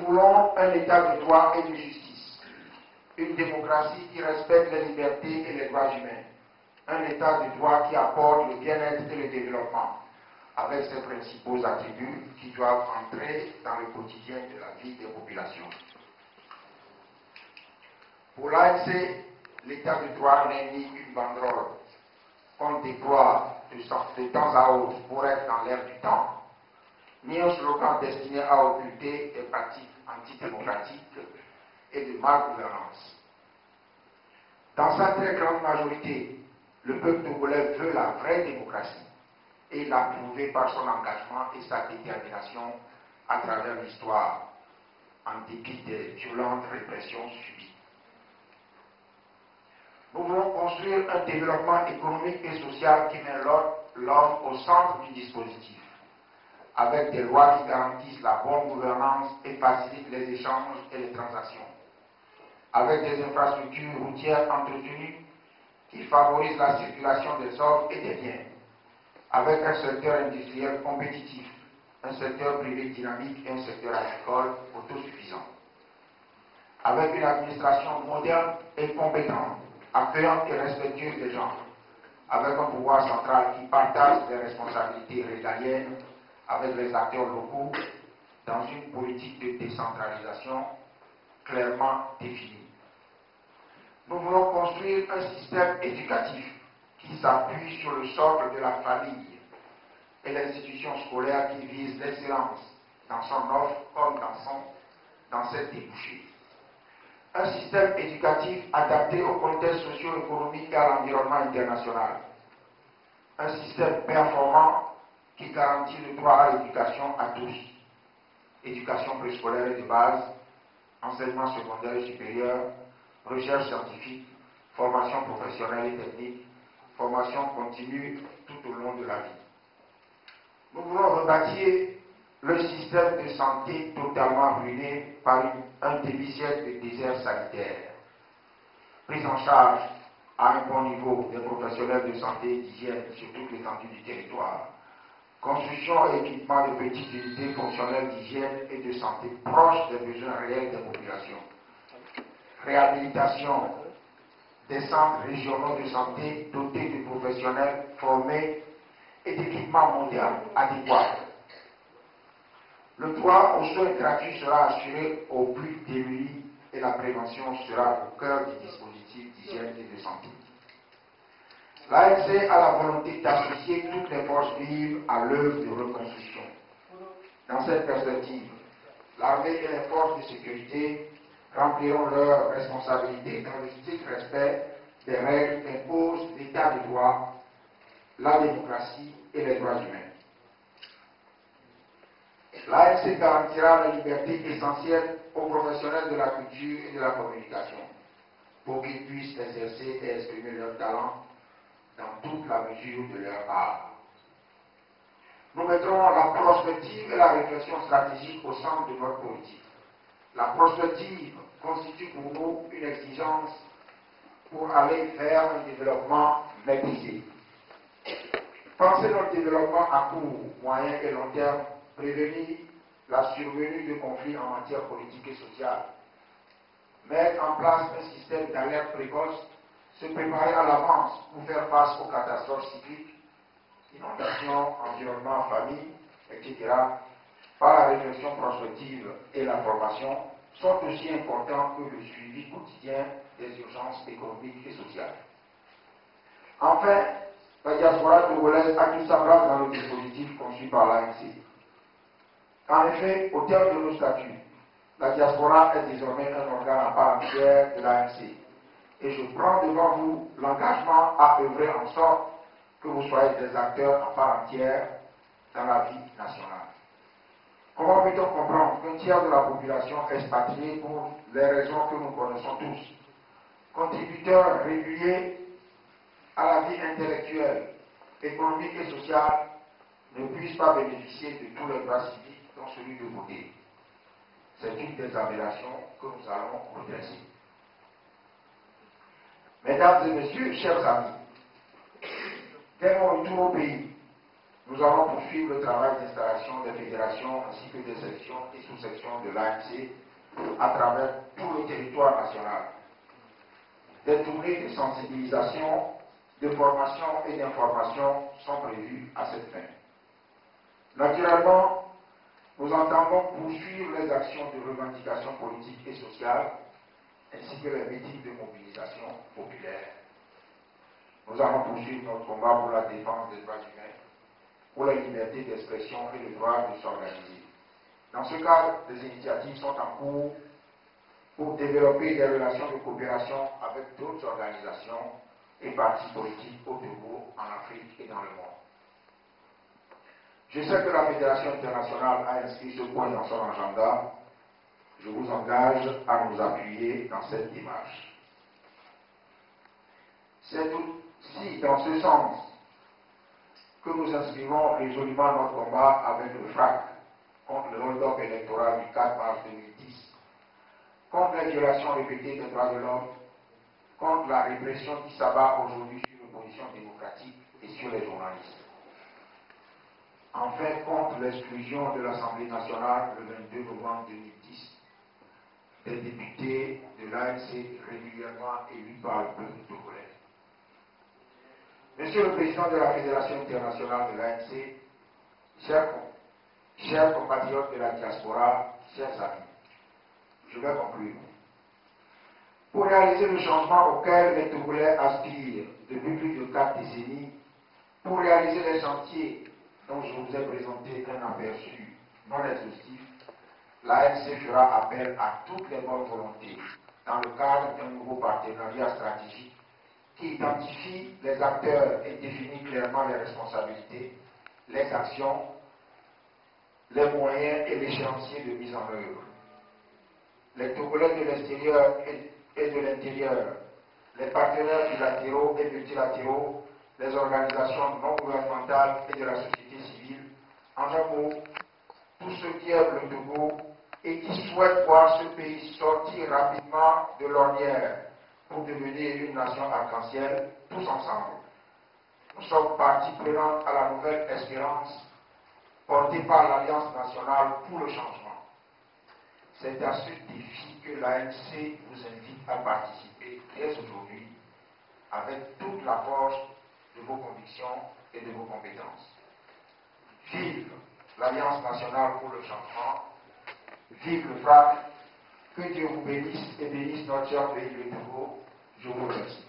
voulons un état de droit et de justice, une démocratie qui respecte les libertés et les droits humains, un état de droit qui apporte le bien-être et le développement, avec ses principaux attributs qui doivent entrer dans le quotidien de la vie des populations. Pour l'ANC, l'état de droit n'est ni une banderole qu'on déploie de temps à autre pour être dans l'air du temps, ni un slogan destiné à occulter des pratiques antidémocratiques et de malgouvernance. Dans sa très grande majorité, le peuple togolais veut la vraie démocratie et il l'a prouvé par son engagement et sa détermination à travers l'histoire, en dépit des violentes répressions subies. Nous voulons construire un développement économique et social qui met l'homme au centre du dispositif, avec des lois qui garantissent la bonne gouvernance et facilitent les échanges et les transactions, avec des infrastructures routières entretenues qui favorisent la circulation des hommes et des biens, avec un secteur industriel compétitif, un secteur privé dynamique et un secteur agricole autosuffisant, avec une administration moderne et compétente, accueillante et respectueuse des gens, avec un pouvoir central qui partage les responsabilités régaliennes avec les acteurs locaux dans une politique de décentralisation clairement définie. Nous voulons construire un système éducatif qui s'appuie sur le socle de la famille et l'institution scolaire qui vise l'excellence dans son offre comme dans ses débouchés. Un système éducatif adapté au contexte socio-économique et à l'environnement international. Un système performant qui garantit le droit à l'éducation à tous. Éducation préscolaire et de base, enseignement secondaire et supérieur, recherche scientifique, formation professionnelle et technique, formation continue tout au long de la vie. Nous voulons rebâtir le système de santé totalement ruiné par un demi-siècle de désert sanitaire. Prise en charge à un bon niveau des professionnels de santé et d'hygiène sur toute l'étendue du territoire. Construction et équipement de petites unités fonctionnelles d'hygiène et de santé proches des besoins réels des populations. Réhabilitation des centres régionaux de santé dotés de professionnels formés et d'équipements modernes adéquats. Le droit aux soins gratuits sera assuré aux plus démunis et la prévention sera au cœur du dispositif d'hygiène et de santé. L'ANC a la volonté d'associer toutes les forces vives à l'œuvre de reconstruction. Dans cette perspective, l'armée et les forces de sécurité rempliront leurs responsabilités dans le strict respect des règles qu'imposent l'état de droit, la démocratie et les droits humains. L'ANC garantira la liberté essentielle aux professionnels de la culture et de la communication pour qu'ils puissent exercer et exprimer leurs talents dans toute la mesure de leur art. Nous mettrons la prospective et la réflexion stratégique au centre de notre politique. La prospective constitue pour nous une exigence pour aller vers un développement maîtrisé. Penser notre développement à court, moyen et long terme, prévenir la survenue de conflits en matière politique et sociale, mettre en place un système d'alerte précoce, se préparer à l'avance pour faire face aux catastrophes cycliques, inondations, environnement, famille, etc., par la réflexion prospective et la formation, sont aussi importants que le suivi quotidien des urgences économiques et sociales. Enfin, la diaspora togolaise a tout sa place dans le dispositif conçu par l'ANC. En effet, au terme de nos statuts, la diaspora est désormais un organe à part entière de l'ANC. Et je prends devant vous l'engagement à œuvrer en sorte que vous soyez des acteurs à part entière dans la vie nationale. Comment peut-on comprendre qu'un tiers de la population expatriée pour les raisons que nous connaissons tous, contributeurs réguliers à la vie intellectuelle, économique et sociale, ne puisse pas bénéficier de tous les droits civiques, dont celui de voter? C'est une des aberrations que nous allons redresser. Mesdames et messieurs, chers amis, dès mon retour au pays, Nous allons poursuivre le travail d'installation des fédérations ainsi que des sections et sous-sections de l'ANC à travers tout le territoire national. Des tournées de sensibilisation, de formation et d'information sont prévues à cette fin. Naturellement, nous entendons poursuivre les actions de revendication politique et sociale ainsi que les meetings de mobilisation populaire. Nous allons poursuivre notre combat pour la défense des droits humains, pour la liberté d'expression et le droit de s'organiser. Dans ce cadre, des initiatives sont en cours pour développer des relations de coopération avec d'autres organisations et partis politiques au Togo, en Afrique et dans le monde. Je sais que la Fédération internationale a inscrit ce point dans son agenda. Je vous engage à nous appuyer dans cette démarche. C'est aussi dans ce sens que nous inscrivons résolument notre combat avec le FRAC contre le hold-up électoral du 4 mars 2010, contre les violations répétées des droits de l'homme, contre la répression qui s'abat aujourd'hui sur l'opposition démocratique et sur les journalistes. Enfin, contre l'exclusion de l'Assemblée nationale le 22 novembre 2010 des députés de l'ANC régulièrement élus par le peuple togolais. Monsieur le Président de la Fédération internationale de l'ANC, chers compatriotes de la diaspora, chers amis, je vais conclure. Pour réaliser le changement auquel les Togolais aspirent depuis plus de 4 décennies, pour réaliser les chantiers dont je vous ai présenté un aperçu non exhaustif, l'ANC fera appel à toutes les bonnes volontés dans le cadre d'un nouveau partenariat stratégique qui identifie les acteurs et définit clairement les responsabilités, les actions, les moyens et l'échéancier de mise en œuvre. Les Togolais de l'extérieur et de l'intérieur, les partenaires bilatéraux et multilatéraux, les organisations non gouvernementales et de la société civile, en un mot, tous ceux qui aiment le Togo et qui souhaitent voir ce pays sortir rapidement de l'ornière pour devenir une nation arc-en-ciel, tous ensemble. Nous sommes partie prenante à la nouvelle espérance portée par l'Alliance nationale pour le changement. C'est à ce défi que l'ANC vous invite à participer dès aujourd'hui avec toute la force de vos convictions et de vos compétences. Vive l'Alliance nationale pour le changement, vive le FRAC, que Dieu vous bénisse et bénisse notre cher pays le Togo. Je vous remercie.